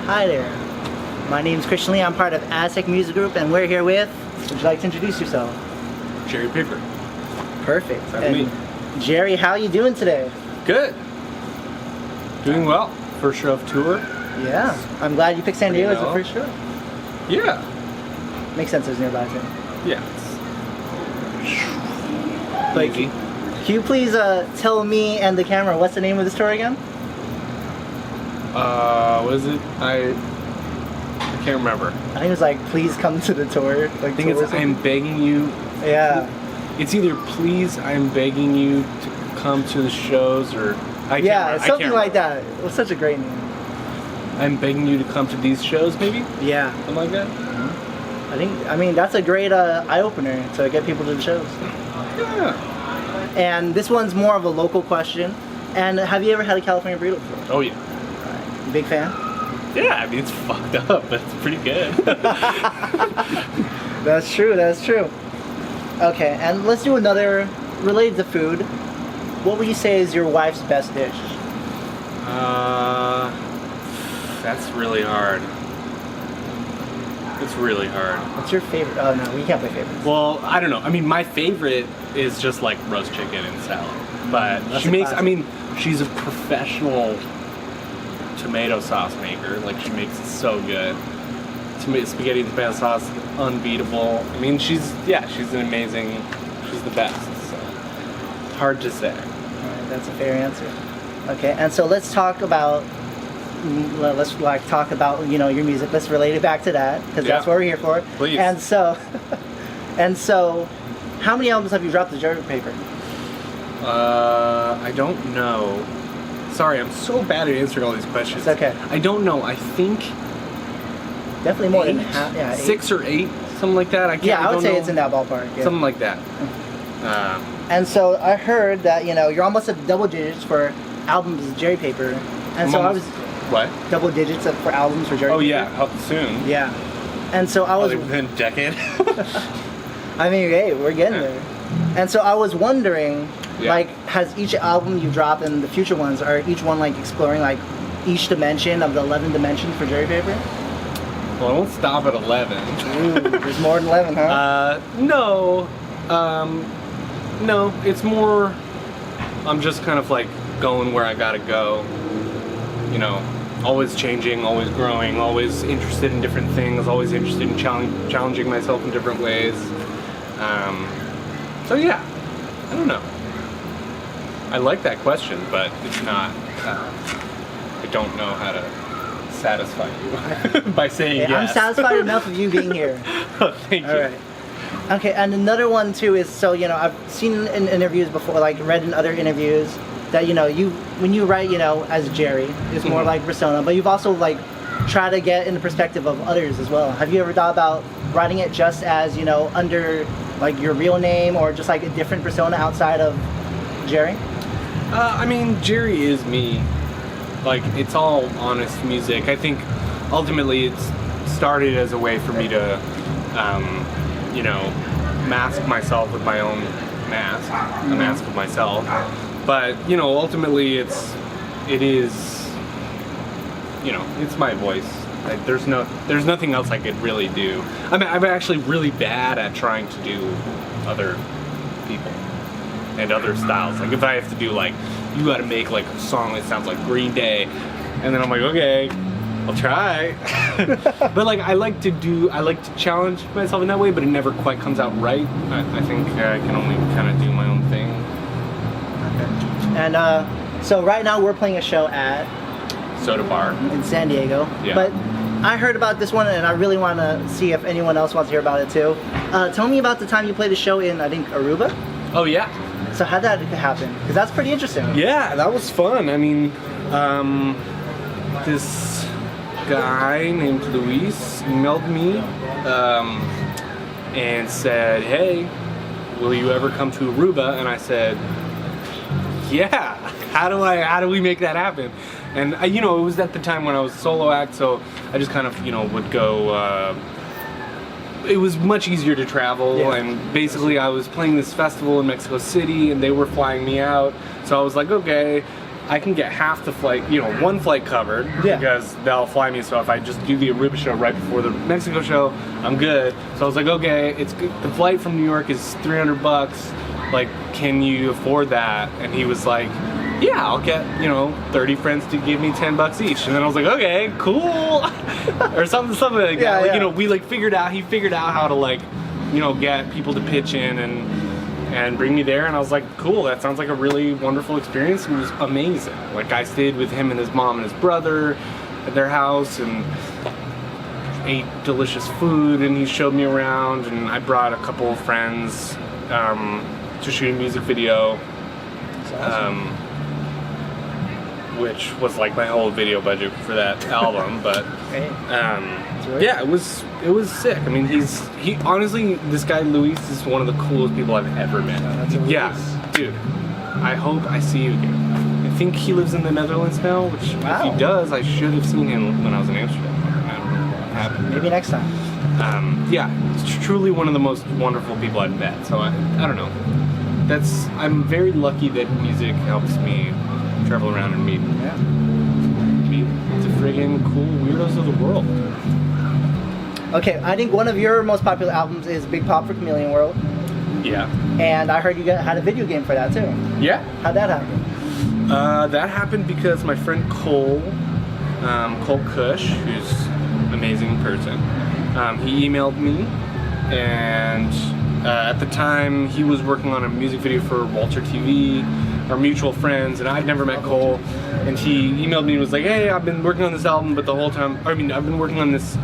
Hi there. My name is Christian Lee. I'm part of Aztec Music Group, and we're here with. Would you like to introduce yourself? Jerry Piper. Perfect. That's me. Jerry, how are you doing today? Good. Doing well. First show of tour. Yeah. I'm glad you picked San Diego as the first show. Yeah. Makes sense. It's nearby too. Yeah. But can you please tell me and the camera what's the name of the tour again? What is it? I can't remember. I think it was like, please come to the tour. Like, I think it's I'm begging you. Yeah. It's either please I'm begging you to come to the shows or something like that. It was such a great name. I'm begging you to come to these shows, maybe? Yeah. Something like that? I mean, that's a great eye-opener to get people to the shows. Yeah. And this one's more of a local question. And have you ever had a California burrito before? Oh, yeah. Right. Big fan? Yeah, I mean, it's fucked up, but it's pretty good. That's true, that's true. Okay, and let's do another related to food. What would you say is your wife's best dish? That's really hard. It's really hard. What's your favorite? Oh no, we can't play favorites. Well, I don't know. I mean, my favorite is just like roast chicken and salad. But she makes, I mean, she's a professional tomato sauce maker. Like, she makes it so good. Spaghetti and tomato sauce, unbeatable. I mean, she's an amazing, she's the best. So, hard to say. Alright, that's a fair answer. Okay, and so let's talk about, you know, your music. Let's relate it back to that, because that's what we're here for. Please. And so, how many albums have you dropped to Jerry Piper? I don't know. Sorry, I'm so bad at answering all these questions. It's okay. I don't know. I think definitely more than half. Yeah, 6 or 8, something like that. I would say it's in that ballpark. Yeah. Something like that. And so I heard that, you know, you're almost at double digits for albums with Jerry Piper. And so I was double digits for albums for Jerry Piper. Oh yeah, soon. Yeah. And so I was within a decade. I mean, hey, we're getting there. And so I was wondering, like, has each album you dropped and the future ones, are each one like exploring like each dimension of the 11 dimensions for Jerry Piper? Well, I won't stop at 11. Ooh, there's more than 11, huh? No. No, it's more, I'm just kind of like going where I gotta go. You know, always changing, always growing, always interested in different things, always interested in challenging myself in different ways. So yeah, I don't know. I like that question, but it's not, I don't know how to satisfy you by saying yes. I'm satisfied enough of you being here. Oh, thank you. All right. Okay, and another one too is, so, you know, I've seen in interviews before, like read in other interviews, that, you know, when you write, you know, as Jerry, it's more like persona, but you've also like tried to get in the perspective of others as well. Have you ever thought about writing it just as, you know, under like your real name, or just like a different persona outside of Jerry? I mean, Jerry is me. Like, it's all honest music. I think ultimately it's started as a way for me to, you know, mask myself with my own mask, a mask of myself. But, you know, ultimately it is, you know, it's my voice. Like, there's nothing else I could really do. I mean, I'm actually really bad at trying to do other people and other styles. Like, if I have to do, like, you gotta make like a song that sounds like Green Day, and then I'm like, okay, I'll try. But like, I like to challenge myself in that way, but it never quite comes out right. I think I can only kind of do my own thing. Okay. And so right now we're playing a show at Soda Bar in San Diego. Yeah. But I heard about this one, and I really want to see if anyone else wants to hear about it too. Tell me about the time you played a show in, I think, Aruba? Oh yeah. So how'd that happen? Because that's pretty interesting. Yeah, that was fun. I mean, this guy named Luis emailed me and said, hey, will you ever come to Aruba? And I said, yeah, how do we make that happen? And you know, it was at the time when I was a solo act, so I just kind of, you know, would go, it was much easier to travel, and basically I was playing this festival in Mexico City and they were flying me out, so I was like, okay, I can get half the flight, you know, one flight covered because they'll fly me. So if I just do the Aruba show right before the Mexico show, I'm good. So I was like, okay, it's good. The flight from New York is $300. Like, can you afford that? And he was like, yeah, I'll get, you know, 30 friends to give me $10 each. And then I was like, okay, cool. Or something like that. Like, you know, he figured out how to, like, you know, get people to pitch in and bring me there. And I was like, cool, that sounds like a really wonderful experience. It was amazing. Like, I stayed with him and his mom and his brother at their house and ate delicious food, and he showed me around, and I brought a couple of friends to shoot a music video. Awesome. Which was like my whole video budget for that album, but yeah, it was sick. I mean, he honestly, this guy Luis is one of the coolest people I've ever met. Yeah, dude. I hope I see you again. I think he lives in the Netherlands now, which if he does, I should have seen him when I was in Amsterdam. I don't know what happened. Maybe next time. Yeah, it's truly one of the most wonderful people I've met. So I don't know. I'm very lucky that music helps me travel around and meet the friggin' cool weirdos of the world. Okay, I think one of your most popular albums is Big Pop for Chameleon World. Yeah. And I heard you had a video game for that too. Yeah. How'd that happen? That happened because my friend Cole Kush, who's an amazing person, he emailed me, and at the time he was working on a music video for Walter TV, our mutual friends, and I'd never met Cole, and he emailed me and was like, hey, I've been working on this album, but the whole time, I've been working on this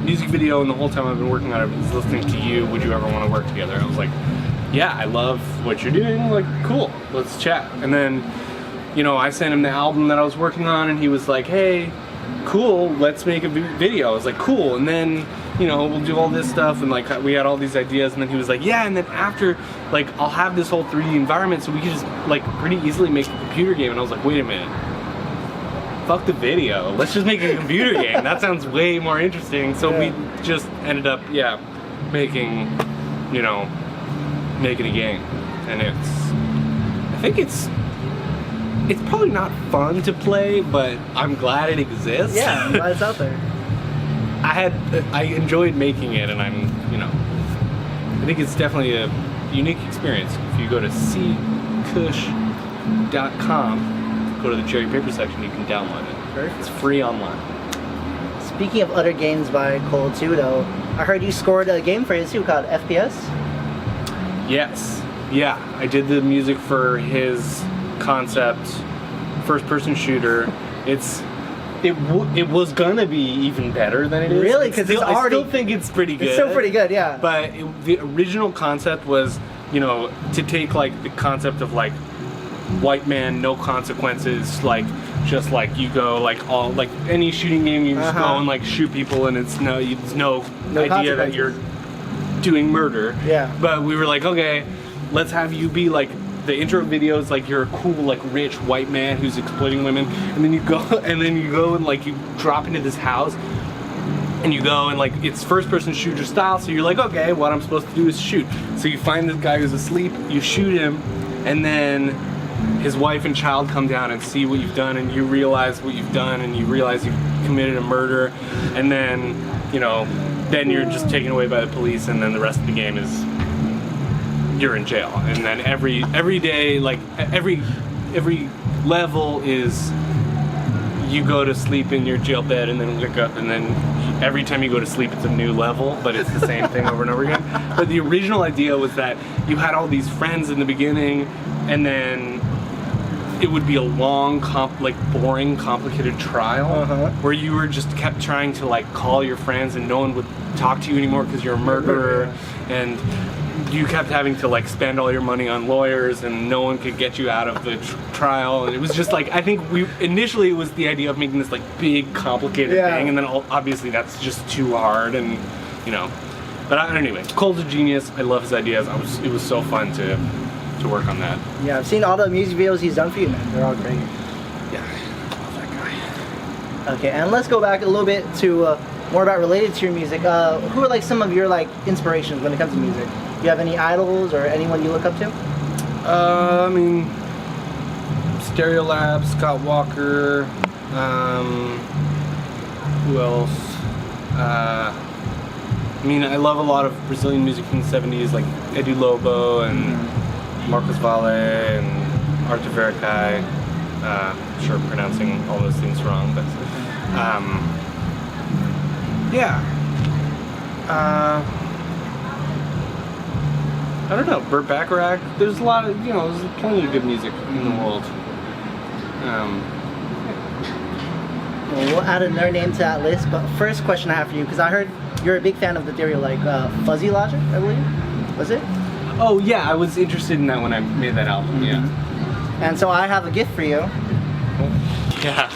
music video, and the whole time I've been working on it, I was listening to you, would you ever want to work together? I was like, yeah, I love what you're doing, like, cool, let's chat. And then, you know, I sent him the album that I was working on, and he was like, hey, cool, let's make a video. I was like, cool, and then, you know, we'll do all this stuff, and like we had all these ideas, and then he was like, yeah, and then after, like, I'll have this whole 3D environment, so we could just like pretty easily make a computer game. And I was like, wait a minute, fuck the video, let's just make a computer game. That sounds way more interesting. So we just ended up, making a game, and I think it's probably not fun to play, but I'm glad it exists. Yeah, I'm glad it's out there. I enjoyed making it, and I think it's definitely a unique experience. If you go to ckush.com, go to the cherry paper section, you can download it. Perfect. It's free online. Speaking of other games by Cole too, though, I heard you scored a game for his too called FPS. Yes. Yeah, I did the music for his concept first-person shooter. It was gonna be even better than it is. Really? Because I still think it's pretty good. It's still pretty good, yeah. But the original concept was, to take like the concept of like white man, no consequences, like just like you go like all like any shooting game, you just go and like shoot people, and it's no idea that you're doing murder. Yeah. But we were like, okay, let's have you be like, the intro video is like you're a cool, like, rich white man who's exploiting women, and then you go and like you drop into this house, and you go and like it's first-person shooter style. So you're like, okay, what I'm supposed to do is shoot. So you find this guy who's asleep, you shoot him, and then his wife and child come down and see what you've done, and you realize what you've done, and you realize you've committed a murder, and then then you're just taken away by the police, and then the rest of the game is you're in jail. And then every day, like every level is you go to sleep in your jail bed and then wake up, and then every time you go to sleep it's a new level, but it's the same thing over and over again. But the original idea was that you had all these friends in the beginning, and then it would be a long, boring, complicated trial where you were just kept trying to like call your friends, and no one would talk to you anymore because you're a murderer, and you kept having to like spend all your money on lawyers, and no one could get you out of the trial. And it was just like, I think initially it was the idea of making this like big complicated thing, and then obviously that's just too hard, and but anyway, Cole's a genius. I love his ideas. It was so fun to work on that. Yeah, I've seen all the music videos he's done for you, man. They're all great. Yeah, I love that guy. Okay, and let's go back a little bit to more about related to your music. Who are like some of your like inspirations when it comes to music? Do you have any idols or anyone you look up to? I mean, it's Stereo Lab, Scott Walker. Who else? I mean, I love a lot of Brazilian music from the 70s, like Edu Lobo and Marcos Valle and Arthur Veracai. Sure, I'm pronouncing all those things wrong, but yeah. I don't know, Burt Bacharach. There's a lot of, there's plenty of good music in the world. Well, we'll add another name to that list, but first question I have for you, because I heard you're a big fan of the theory of like Fuzzy Logic, I believe. Was it? Oh yeah, I was interested in that when I made that album, yeah. And so I have a gift for you. Yeah.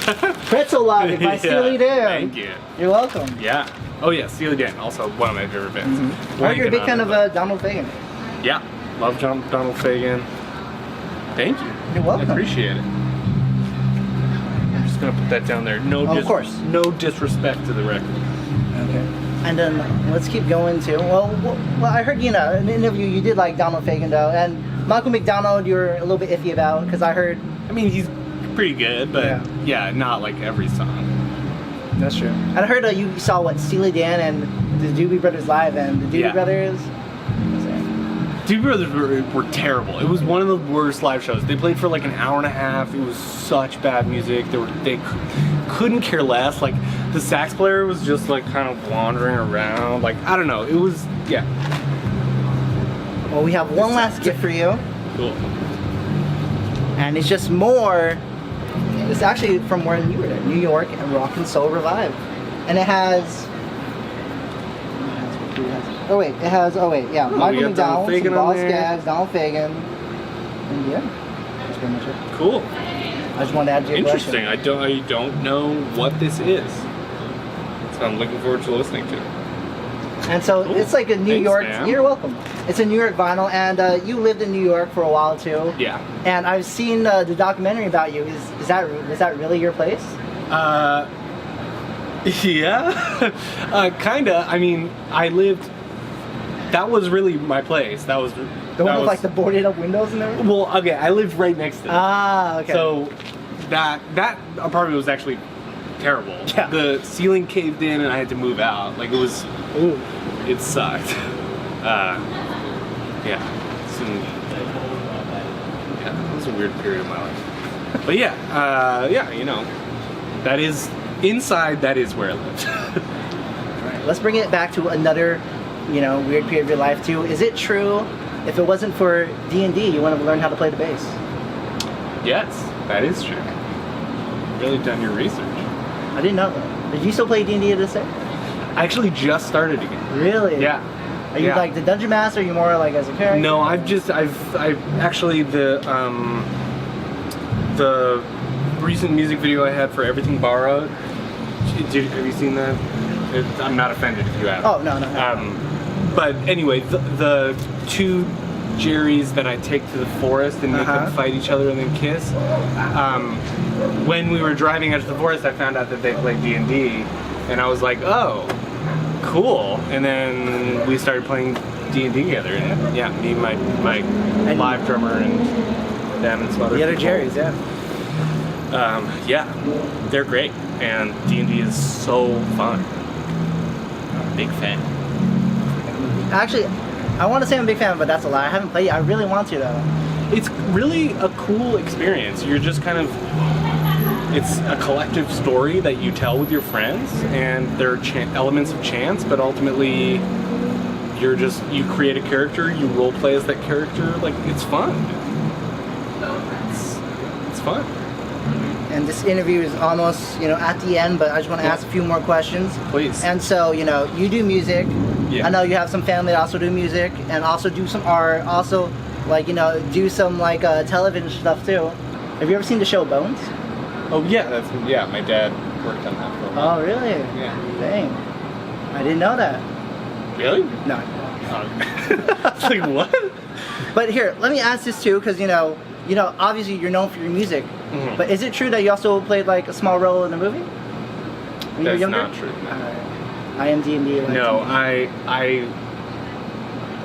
Pretzel Logic by Steely Dan. Thank you. You're welcome. Yeah. Oh yeah, Steely Dan, also one of my favorite bands. I heard you're a big fan of Donald Fagen. Yeah, love Donald Fagen. Thank you. You're welcome. I appreciate it. I'm just gonna put that down there. Of course. No disrespect to the record. Okay. And then let's keep going too. Well, I heard in an interview you did like Donald Fagen though, and Michael McDonald you're a little bit iffy about because I heard. I mean, he's pretty good, but yeah, not like every song. That's true. And I heard you saw what Steely Dan and the Doobie Brothers live, and the Doobie Brothers. Doobie Brothers were terrible. It was one of the worst live shows. They played for like an hour and a half. It was such bad music. They couldn't care less. Like the sax player was just like kind of wandering around. Like I don't know. It was Well, we have one last gift for you. Cool. And it's just more. It's actually from where you were at, New York and Rock and Soul Revive, and it has. Michael McDonald, some Boss Gags, Donald Fagen, and yeah, that's pretty much it. Cool. I just wanted to add to your Interesting. question. I don't know what this is, so I'm looking forward to listening to it. And so it's like a New York. Man. You're welcome. It's a New York vinyl, and you lived in New York for a while too. Yeah. And I've seen the documentary about you. Is that really your place? Yeah. Kinda. I mean, I lived. That was really my place. That was The one with like the boarded up windows and everything? Well, okay, I lived right next to it. Ah, okay. So that apartment was actually terrible. Yeah. The ceiling caved in and I had to move out. Like it was, it sucked. Yeah. That was a weird period of my life. But yeah, that is, inside, that is where I lived. Alright, let's bring it back to another weird period of your life too. Is it true, if it wasn't for D&D, you would have learned how to play the bass? Yes, that is true. Really done your research. I didn't know that. Did you still play D&D to this day? I actually just started again. Really? Yeah. Are you like the dungeon master? Or are you more like as a character? No, I've actually the recent music video I had for Everything Borrowed. Have you seen that? I'm not offended if you have. Oh no. But anyway, the two Jerrys that I take to the forest and make them fight each other and then kiss. When we were driving out to the forest, I found out that they played D&D, and I was like, oh, cool. And then we started playing D&D together. And yeah, me, my live drummer, and them and some other other people. Jerrys, yeah. Yeah, they're great, and D&D is so fun. I'm a big fan. Actually, I want to say I'm a big fan, but that's a lie. I haven't played it. I really want to though. It's really a cool experience. You're just kind of, it's a collective story that you tell with your friends, and there are elements of chance, but ultimately you create a character, you role play as that character. Like, it's fun. It's fun. And this interview is almost, at the end, but I just want to ask a few more questions. Please. And so, you do music. Yeah. I know you have some family that also do music and also do some art, also, do some, television stuff, too. Have you ever seen the show Bones? Oh, yeah, my dad worked on that for a while. Oh, really? Yeah. Dang. I didn't know that. Really? No. It's like, what? But here, let me ask this, too, because, obviously you're known for your music, but is it true that you also played a small role in the movie? When That's you were younger? not true. No. IMDb. No, I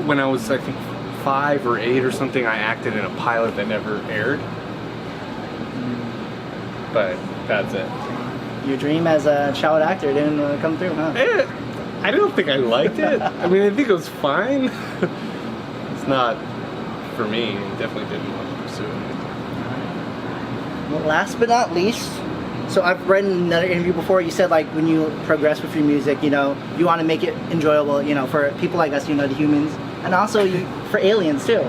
when I was, I think, 5 or 8 or something, I acted in a pilot that never aired. but that's it. Your dream as a child actor didn't come through, huh? I don't think I liked it. I mean, I think it was fine. It's not for me. Definitely didn't want to pursue it. Well, last but not least, so I've read in another interview before, you said like when you progress with your music, you know, you want to make it enjoyable, you know, for people like us, you know, the humans, and also for aliens too.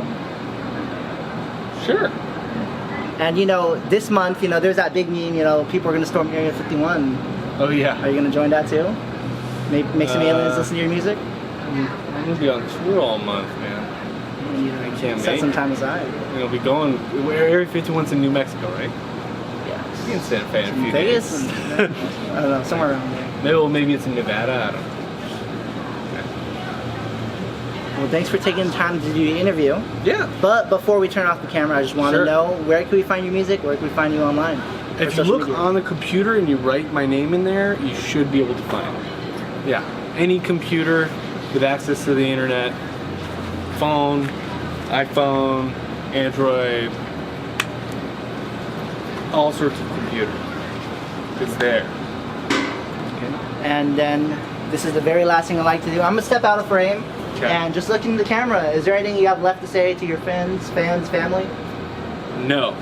Sure. And you know, this month, you know, there's that big meme, you know, people are going to storm Area 51. Oh yeah. Are you going to join that too? Make some aliens listen to your music? I'm going to be on tour all month, man. I can't set some time aside. We'll be going, Area 51's in New Mexico, right? Yeah. You can sit in a few Vegas? days. I don't know, somewhere around there. Maybe it's in Nevada, I don't know. Well, thanks for taking the time to do the interview. Yeah. But before we turn off the camera, I just want to Sure. know, where can we find your music? Where can we find you online? If you look on the computer and you write my name in there, you should be able to find it. Yeah. Any computer with access to the internet, phone, iPhone, Android, all sorts of computers. It's there. Okay. And then this is the very last thing I like to do. I'm gonna step out of frame and just look into the camera. Is there anything you have left to say to your fans, family? No.